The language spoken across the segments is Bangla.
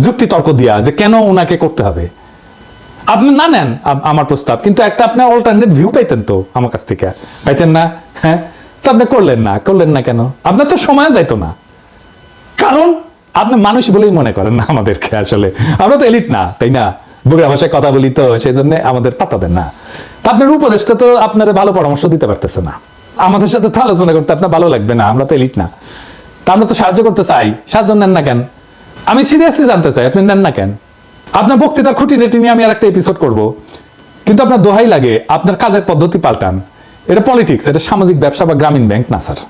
যুক্তি তর্ক দিয়া যে কেন ওনাকে করতে হবে। আপনি না নেন আমার প্রস্তাব, কিন্তু একটা আপনি অল্টারনেট ভিউ পাইতেন তো আমার কাছ থেকে, পাইতেন না? হ্যাঁ, তো আপনি করলেন না কেন? আপনার তো সময় যাইতো না, কারণ আপনি মানুষ বলেই মনে করেন না আমাদেরকে। আসলে আমরা তো এলিট না, তাই না? বগুড়া ভাষায় কথা বলি তো, সেই জন্য আমাদের পাতা দেন না। আপনার উপদেশটা তো আপনার ভালো পরামর্শ দিতে পারতেছে না, আমাদের সাথে তো আলোচনা করতে আপনার ভালো লাগবে না, আমরা তো এলিট না। তা আমরা তো সাহায্য করতে চাই, সাহায্য নেন না কেন? আমি সিরিয়াসলি জানতে চাই আপনি নেন না কেন? আপনার বক্তৃতার খুঁটিনাটি নিয়ে আমি আর একটা এপিসোড করব, কিন্তু আপনার দোহাই লাগে আপনার কাজের পদ্ধতি পাল্টান। এটা পলিটিক্স, এটা সামাজিক ব্যবসা বা গ্রামীণ ব্যাংক না স্যার।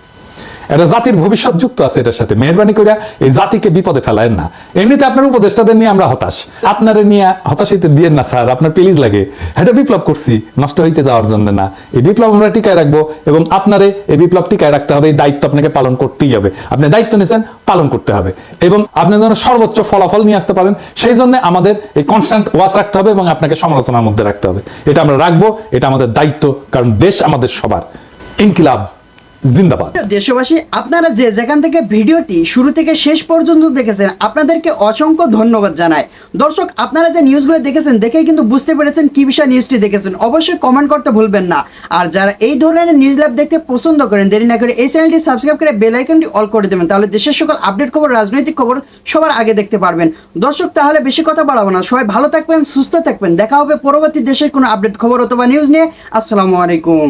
এটা জাতির ভবিষ্যৎ যুক্ত আছে এটার সাথে। মেহরবানি করে এই জাতিকে বিপদে ফেলায়েন না। এমনিতে আপনার উপদেষ্টাদের নিয়ে আমরা হতাশ, আপনারে নিয়ে হতাশ হইতে দিয়েন না স্যার। আপনার প্লিজ লাগে, এটা বিপ্লব করছি নষ্ট হইতে যাওয়ার জন্য না। এই বিপ্লব আমরা টিকায় রাখবো এবং আপনারে এই বিপ্লব টিকায় রাখতে হবে। এই দায়িত্ব আপনাকে পালন করতেই হবে। আপনি দায়িত্ব নিয়েছেন, পালন করতে হবে এবং আপনি যেন সর্বোচ্চ ফলাফল নিয়ে আসতে পারেন, সেই জন্য আমাদের এই কনস্ট্যান্ট ওয়াচ রাখতে হবে এবং আপনাকে সমালোচনার মধ্যে রাখতে হবে। এটা আমরা রাখবো, এটা আমাদের দায়িত্ব, কারণ দেশ আমাদের সবার। ইনকিলাব জিন্দাবাদ। দেশবাসী, আপনারা যে যেখান থেকে ভিডিওটি শুরু থেকে শেষ পর্যন্ত দেখেছেন, আপনাদেরকে অসংখ্য ধন্যবাদ জানাই। দর্শক, আপনারা যে নিউজগুলো দেখেছেন দেখেই কিন্তু বুঝতে পেরেছেন কি বিষয় নিউজটি দেখেছেন। অবশ্যই কমেন্ট করতে ভুলবেন না। আর যারা এই ধরনের নিউজ ল্যাব দেখতে পছন্দ করেন, দেরি না করে এই চ্যানেলটি সাবস্ক্রাইব করে বেল আইকনটি অল করে দেবেন, তাহলে দেশের সকল আপডেট খবর, রাজনৈতিক খবর সবার আগে দেখতে পারবেন। দর্শক, তাহলে বেশি কথা বাড়াবো না, সবাই ভালো থাকবেন, সুস্থ থাকবেন। দেখা হবে পরবর্তী দেশের কোনো আপডেট খবর অথবা নিউজ নিয়ে। আসসালামু আলাইকুম।